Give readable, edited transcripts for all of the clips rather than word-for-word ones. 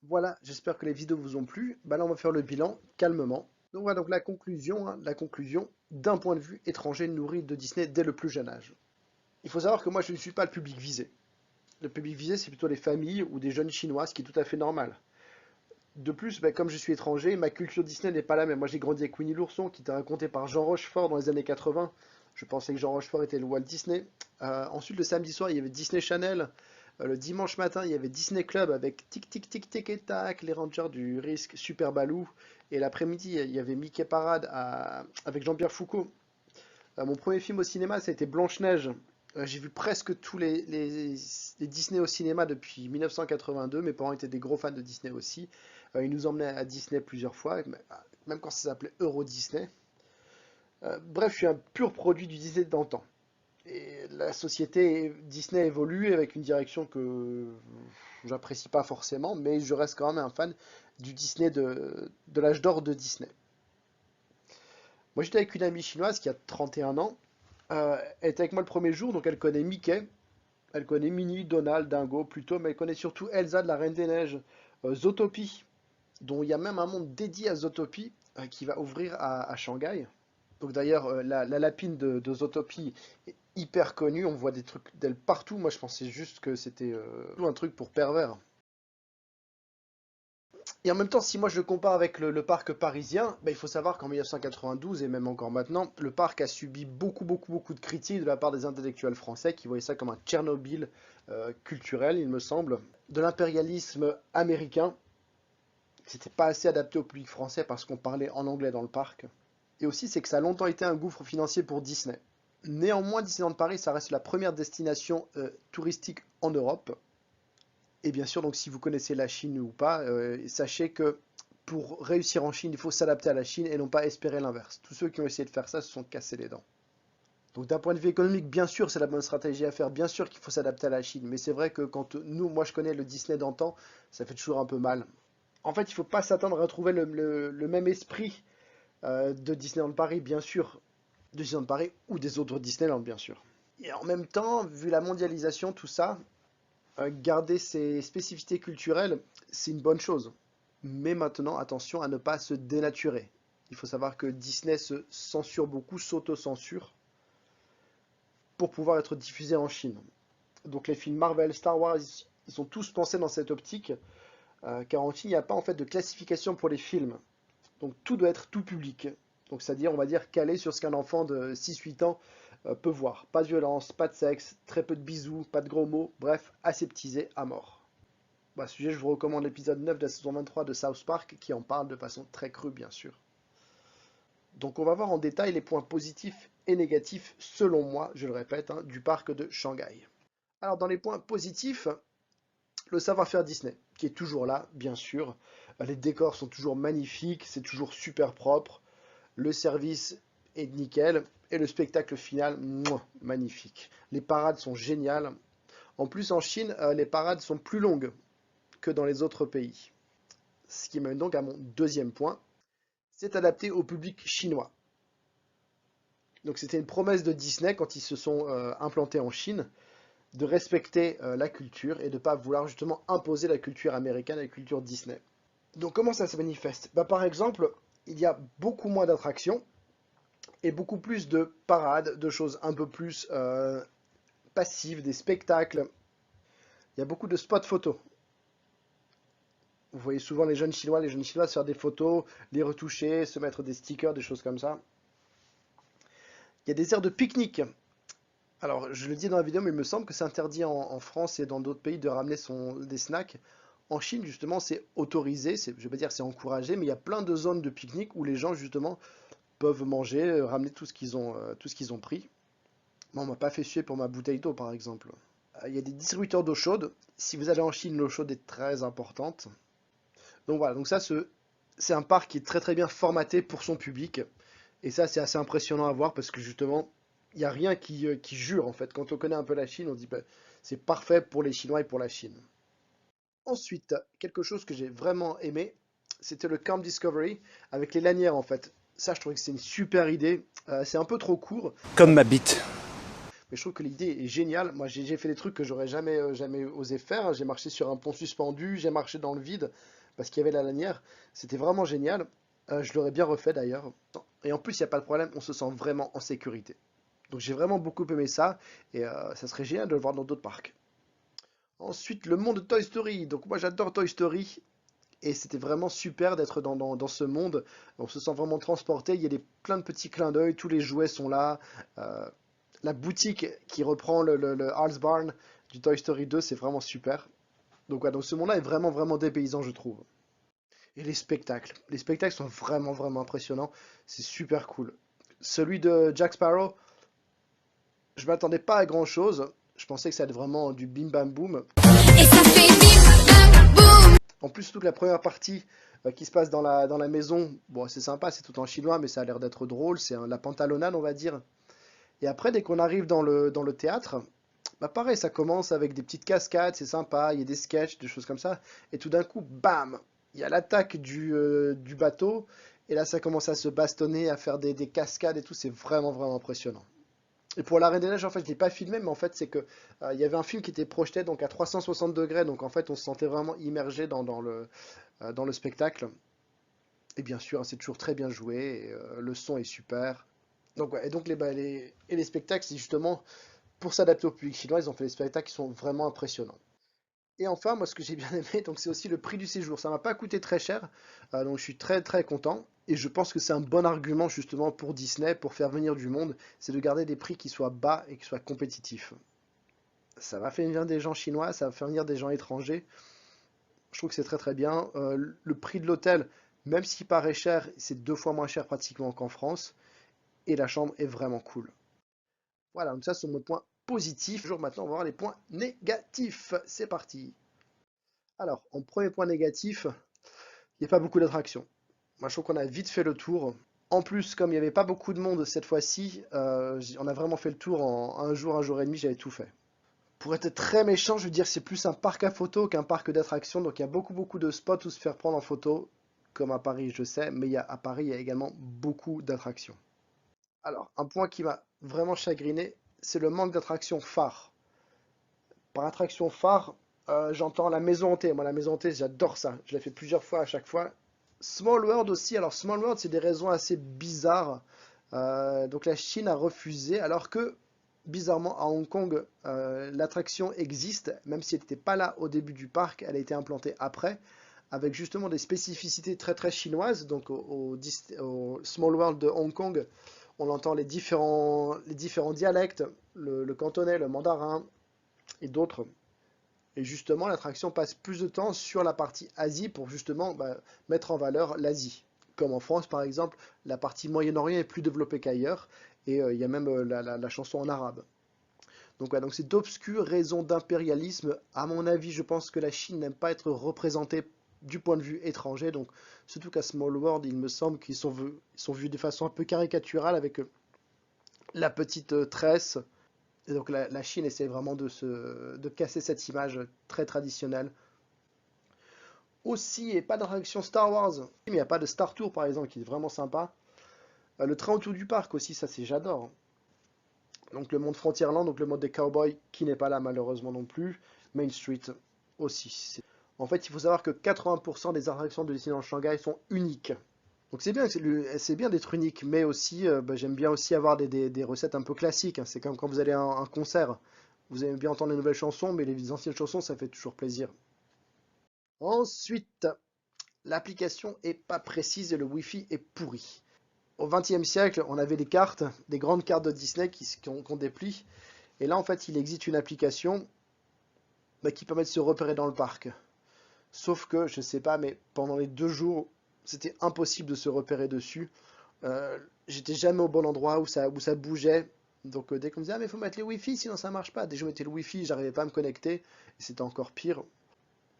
Voilà, j'espère que les vidéos vous ont plu. Bah là, on va faire le bilan calmement. Donc voilà, donc la conclusion, la conclusion d'un point de vue étranger nourri de Disney dès le plus jeune âge. Il faut savoir que moi, je ne suis pas le public visé. Le public visé, c'est plutôt les familles ou des jeunes chinois, ce qui est tout à fait normal. De plus, bah, comme je suis étranger, ma culture Disney n'est pas la même. Moi, j'ai grandi avec Winnie l'ourson, qui était raconté par Jean Rochefort dans les années 80. Je pensais que Jean Rochefort était le Walt Disney. Ensuite, le samedi soir, il y avait Disney Channel. Le dimanche matin, il y avait Disney Club avec Tic Tic Tic Tic et Tac, les Rangers du Risque, Super Baloo. Et l'après-midi, il y avait Mickey Parade avec Jean-Pierre Foucault. Mon premier film au cinéma, ça a été Blanche-Neige. J'ai vu presque tous les Disney au cinéma depuis 1982. Mes parents étaient des gros fans de Disney aussi. Ils nous emmenaient à Disney plusieurs fois, même quand ça s'appelait Euro Disney. Bref, je suis un pur produit du Disney d'antan. Et la société Disney évolue avec une direction que j'apprécie pas forcément, mais je reste quand même un fan du Disney de l'âge d'or de Disney. Moi j'étais avec une amie chinoise qui a 31 ans. Elle était avec moi le premier jour, donc elle connaît Mickey, elle connaît Minnie, Donald, Dingo plutôt, mais elle connaît surtout Elsa de la Reine des Neiges, Zootopie, dont il y a même un monde dédié à Zootopie qui va ouvrir à Shanghai. Donc d'ailleurs, la lapine de Zootopie est hyper connue, on voit des trucs d'elle partout. Moi je pensais juste que c'était un truc pour pervers. Et en même temps, si moi je le compare avec le parc parisien, bah, il faut savoir qu'en 1992 et même encore maintenant, le parc a subi beaucoup de critiques de la part des intellectuels français qui voyaient ça comme un Tchernobyl culturel, il me semble, de l'impérialisme américain. C'était pas assez adapté au public français parce qu'on parlait en anglais dans le parc. Et aussi, c'est que ça a longtemps été un gouffre financier pour Disney. Néanmoins, Disneyland Paris, ça reste la première destination touristique en Europe. Et bien sûr, donc si vous connaissez la Chine ou pas, sachez que pour réussir en Chine, il faut s'adapter à la Chine et non pas espérer l'inverse. Tous ceux qui ont essayé de faire ça se sont cassés les dents. Donc d'un point de vue économique, bien sûr, c'est la bonne stratégie à faire. Bien sûr qu'il faut s'adapter à la Chine. Mais c'est vrai que quand moi je connais le Disney d'antan, ça fait toujours un peu mal. En fait, il ne faut pas s'attendre à retrouver le même esprit de Disneyland Paris, bien sûr, de Disneyland Paris ou des autres Disneyland, bien sûr. Et en même temps, vu la mondialisation, tout ça, garder ses spécificités culturelles, c'est une bonne chose. Mais maintenant, attention à ne pas se dénaturer. Il faut savoir que Disney se censure beaucoup, s'auto-censure pour pouvoir être diffusé en Chine. Donc les films Marvel, Star Wars, ils sont tous pensés dans cette optique, car en Chine, il n'y a pas en fait de classification pour les films. Donc tout doit être tout public. Donc c'est-à-dire, on va dire, calé sur ce qu'un enfant de 6-8 ans peut voir. Pas de violence, pas de sexe, très peu de bisous, pas de gros mots, bref, aseptisé à mort. Bah, à ce sujet, je vous recommande l'épisode 9 de la saison 23 de South Park qui en parle de façon très crue, bien sûr. Donc on va voir en détail les points positifs et négatifs, selon moi, je le répète, hein, du parc de Shanghai. Alors dans les points positifs, le savoir-faire Disney, qui est toujours là, bien sûr. Les décors sont toujours magnifiques, c'est toujours super propre. Le service est nickel. Et le spectacle final, mouah, magnifique. Les parades sont géniales. En plus, en Chine, les parades sont plus longues que dans les autres pays. Ce qui m'amène donc à mon deuxième point. C'est adapté au public chinois. Donc c'était une promesse de Disney quand ils se sont implantés en Chine, de respecter la culture et de ne pas vouloir justement imposer la culture américaine, la culture Disney. Donc comment ça se manifeste? Bah, par exemple, il y a beaucoup moins d'attractions et beaucoup plus de parades, de choses un peu plus passives, des spectacles. Il y a beaucoup de spots photos. Vous voyez souvent les jeunes Chinois se faire des photos, les retoucher, se mettre des stickers, des choses comme ça. Il y a des aires de pique-nique. Alors, je le dis dans la vidéo, mais il me semble que c'est interdit en France et dans d'autres pays de ramener des snacks. En Chine, justement, c'est autorisé, je ne vais pas dire c'est encouragé, mais il y a plein de zones de pique-nique où les gens, justement, peuvent manger, ramener tout ce qu'ils ont pris. Moi, on m'a pas fait suer pour ma bouteille d'eau, par exemple. Il y a des distributeurs d'eau chaude. Si vous allez en Chine, l'eau chaude est très importante. Donc voilà, donc ça, c'est un parc qui est très très bien formaté pour son public. Et ça, c'est assez impressionnant à voir parce que justement, il n'y a rien qui jure en fait. Quand on connaît un peu la Chine, on dit bah, c'est parfait pour les Chinois et pour la Chine. Ensuite, quelque chose que j'ai vraiment aimé, c'était le Camp Discovery avec les lanières en fait. Ça, je trouvais que c'est une super idée. C'est un peu trop court. Comme ma bite. mais je trouve que l'idée est géniale. Moi, j'ai fait des trucs que j'aurais jamais osé faire. J'ai marché sur un pont suspendu, j'ai marché dans le vide parce qu'il y avait la lanière. C'était vraiment génial. Je l'aurais bien refait d'ailleurs. Et en plus, il n'y a pas de problème, on se sent vraiment en sécurité. Donc j'ai vraiment beaucoup aimé ça et ça serait génial de le voir dans d'autres parcs. Ensuite, le monde de Toy Story. Donc moi j'adore Toy Story et c'était vraiment super d'être dans ce monde. On se sent vraiment transporté. Il y a plein de petits clins d'œil, tous les jouets sont là. Euh, la boutique qui reprend le Hall's Barn du Toy Story 2, c'est vraiment super. Donc, ouais, donc ce monde-là est vraiment dépaysant, je trouve. Et les spectacles sont vraiment impressionnants. C'est super cool. Celui de Jack Sparrow, je m'attendais pas à grand-chose. Je pensais que ça allait être vraiment du bim bam boum. Et ça fait bim bam boum. En plus, toute la première partie qui se passe dans la maison, bon, c'est sympa, c'est tout en chinois, mais ça a l'air d'être drôle. C'est la pantalonnade, on va dire. Et après, dès qu'on arrive dans le théâtre, bah pareil, ça commence avec des petites cascades, c'est sympa, il y a des sketchs, des choses comme ça. Et tout d'un coup, bam, il y a l'attaque du bateau. Et là, ça commence à se bastonner, à faire des cascades et tout. C'est vraiment impressionnant. Et pour la Reine des Neiges, en fait, je ne l'ai pas filmé, mais en fait, c'est que il y avait un film qui était projeté donc à 360 degrés. Donc en fait, on se sentait vraiment immergé dans le spectacle. Et bien sûr, hein, c'est toujours très bien joué. Et, le son est super. Donc, ouais, et donc les spectacles, c'est justement pour s'adapter au public chinois, ils ont fait des spectacles qui sont vraiment impressionnants. Et enfin, moi, ce que j'ai bien aimé, donc c'est aussi le prix du séjour. Ça m'a pas coûté très cher, donc je suis très content. Et je pense que c'est un bon argument justement pour Disney, pour faire venir du monde, c'est de garder des prix qui soient bas et qui soient compétitifs. Ça va faire venir des gens chinois, ça va faire venir des gens étrangers. Je trouve que c'est très bien. Le prix de l'hôtel, même s'il paraît cher, c'est 2 fois moins cher pratiquement qu'en France. Et la chambre est vraiment cool. Voilà, donc ça c'est mon point positif. Toujours maintenant, on va voir les points négatifs. C'est parti. Alors, en premier point négatif, il n'y a pas beaucoup d'attractions. Moi, je trouve qu'on a vite fait le tour. En plus, comme il n'y avait pas beaucoup de monde cette fois-ci, on a vraiment fait le tour en un jour et demi, j'avais tout fait. Pour être très méchant, je veux dire que c'est plus un parc à photo qu'un parc d'attractions. Donc il y a beaucoup de spots où se faire prendre en photo, comme à Paris, je sais, mais à Paris, il y a également beaucoup d'attractions. Alors, un point qui m'a vraiment chagriné, c'est le manque d'attractions phares. Par attraction phare, j'entends la maison hantée. Moi, la maison hantée, j'adore ça. Je l'ai fait plusieurs fois à chaque fois. Small World aussi. Alors, Small World, c'est des raisons assez bizarres. Donc, la Chine a refusé, alors que, bizarrement, à Hong Kong, l'attraction existe, même si elle n'était pas là au début du parc, elle a été implantée après, avec justement des spécificités très chinoises. Donc, au Small World de Hong Kong, on entend les différents dialectes, le cantonais, le mandarin et d'autres. Et justement, l'attraction passe plus de temps sur la partie Asie pour justement mettre en valeur l'Asie. Comme en France, par exemple, la partie Moyen-Orient est plus développée qu'ailleurs, et il y a même la chanson en arabe. Donc, ouais, donc c'est d'obscures raisons d'impérialisme. À mon avis, je pense que la Chine n'aime pas être représentée du point de vue étranger. Donc, surtout qu'à Small World, il me semble qu'ils sont vus de façon un peu caricaturale avec la petite tresse. Et donc la Chine essaie vraiment de casser cette image très traditionnelle. Aussi, il n'y a pas d'attraction Star Wars, mais il n'y a pas de Star Tour par exemple, qui est vraiment sympa. Le train autour du parc aussi, ça c'est j'adore. Donc le monde Frontierland, donc le mode des cowboys, qui n'est pas là malheureusement non plus. Main Street aussi. En fait, il faut savoir que 80% des attractions de Disneyland Shanghai sont uniques. Donc c'est bien d'être unique, mais aussi j'aime bien aussi avoir des recettes un peu classiques, hein. C'est comme quand vous allez à un concert, vous aimez bien entendre les nouvelles chansons, mais les anciennes chansons, ça fait toujours plaisir. Ensuite, l'application est pas précise et le Wi-Fi est pourri. Au XXe siècle, on avait des cartes, des grandes cartes de Disney qu'on déplie, et là en fait il existe une application qui permet de se repérer dans le parc. Sauf que, je sais pas, mais pendant les 2 jours, c'était impossible de se repérer dessus. J'étais jamais au bon endroit où ça bougeait. Donc dès qu'on me disait, ah mais il faut mettre les Wi-Fi, sinon ça marche pas. Dès que je mettais le Wi-Fi, j'arrivais pas à me connecter. Et c'était encore pire.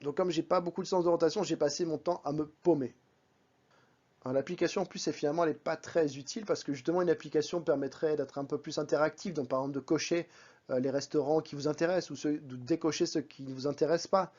Donc comme j'ai pas beaucoup de sens d'orientation, j'ai passé mon temps à me paumer. Alors, l'application en plus, finalement, elle n'est pas très utile parce que justement, une application permettrait d'être un peu plus interactive. Donc par exemple, de cocher les restaurants qui vous intéressent ou de décocher ceux qui ne vous intéressent pas,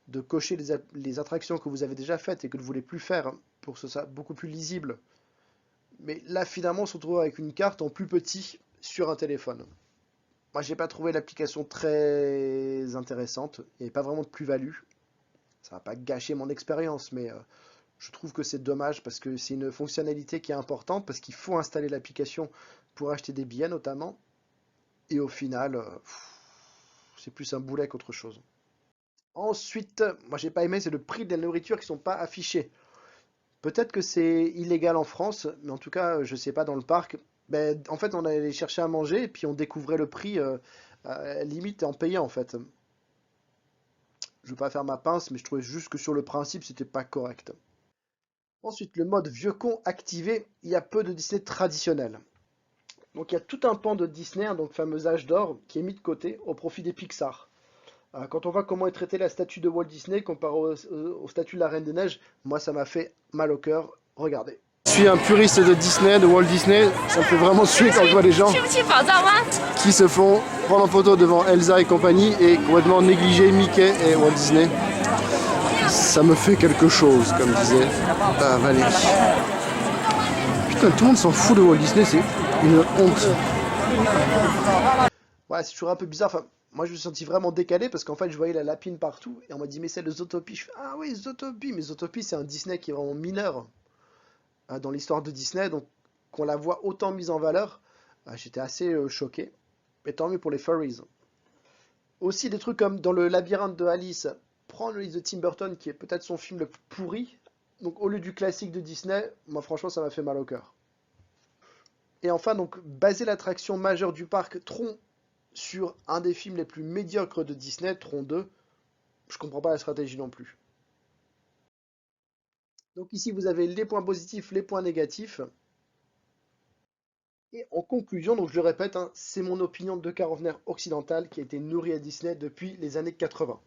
de cocher les attractions que vous avez déjà faites et que vous ne voulez plus faire, hein, pour que ce soit beaucoup plus lisible. Mais là, finalement, on se retrouve avec une carte en plus petit sur un téléphone. Moi, j'ai pas trouvé l'application très intéressante. Il n'y avait pas vraiment de plus-value. Ça va pas gâcher mon expérience, mais je trouve que c'est dommage parce que c'est une fonctionnalité qui est importante parce qu'il faut installer l'application pour acheter des billets notamment. Et au final, c'est plus un boulet qu'autre chose. Ensuite, moi j'ai pas aimé, c'est le prix de la nourriture qui sont pas affichés. Peut-être que c'est illégal en France, mais en tout cas, je sais pas dans le parc. Ben, en fait, on allait chercher à manger et puis on découvrait le prix limite en payant en fait. Je veux pas faire ma pince, mais je trouvais juste que sur le principe, c'était pas correct. Ensuite, le mode vieux con activé, il y a peu de Disney traditionnel. Donc il y a tout un pan de Disney, hein, donc fameux âge d'or, qui est mis de côté au profit des Pixar. Quand on voit comment est traitée la statue de Walt Disney comparée au statut de la Reine des Neiges, moi ça m'a fait mal au cœur. Regardez. Je suis un puriste de Disney, de Walt Disney. Ça me fait vraiment suer quand je vois les gens qui se font prendre en photo devant Elsa et compagnie et complètement négliger Mickey et Walt Disney. Ça me fait quelque chose, comme disait Valérie. Putain, tout le monde s'en fout de Walt Disney, c'est une honte. Ouais, c'est toujours un peu bizarre. Enfin, moi, je me suis senti vraiment décalé parce qu'en fait, je voyais la lapine partout et on m'a dit, mais c'est le Zootopie. Je fais, ah oui, Zootopie. Mais Zootopie, c'est un Disney qui est vraiment mineur dans l'histoire de Disney. Donc, qu'on la voit autant mise en valeur, j'étais assez choqué. Mais tant mieux pour les furries. Aussi, des trucs comme dans le labyrinthe de Alice, prendre l'île de Tim Burton, qui est peut-être son film le plus pourri. Donc, au lieu du classique de Disney, moi, franchement, ça m'a fait mal au cœur. Et enfin, donc, baser l'attraction majeure du parc Tron sur un des films les plus médiocres de Disney, Tron 2, je comprends pas la stratégie non plus. Donc ici, vous avez les points positifs, les points négatifs. Et en conclusion, donc je le répète, hein, c'est mon opinion de quarantenaire occidental qui a été nourrie à Disney depuis les années 80.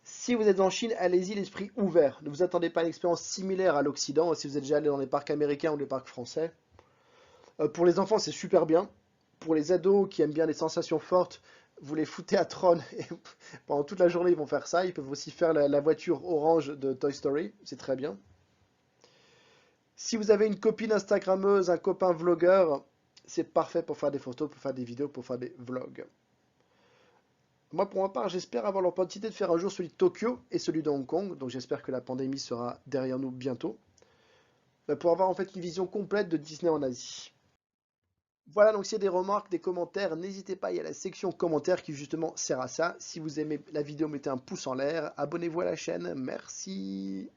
Si vous êtes en Chine, allez-y l'esprit ouvert. Ne vous attendez pas à une expérience similaire à l'Occident, si vous êtes déjà allé dans les parcs américains ou les parcs français. Pour les enfants, c'est super bien. Pour les ados qui aiment bien les sensations fortes, vous les foutez à Tron et pendant toute la journée ils vont faire ça. Ils peuvent aussi faire la voiture orange de Toy Story, c'est très bien. Si vous avez une copine Instagrammeuse, un copain vlogueur, c'est parfait pour faire des photos, pour faire des vidéos, pour faire des vlogs. Moi pour ma part, j'espère avoir l'opportunité de faire un jour celui de Tokyo et celui de Hong Kong, donc j'espère que la pandémie sera derrière nous bientôt, pour avoir en fait une vision complète de Disney en Asie. Voilà, donc s'il y a des remarques, des commentaires, n'hésitez pas, il y a la section commentaires qui justement sert à ça. Si vous aimez la vidéo, mettez un pouce en l'air, abonnez-vous à la chaîne, merci.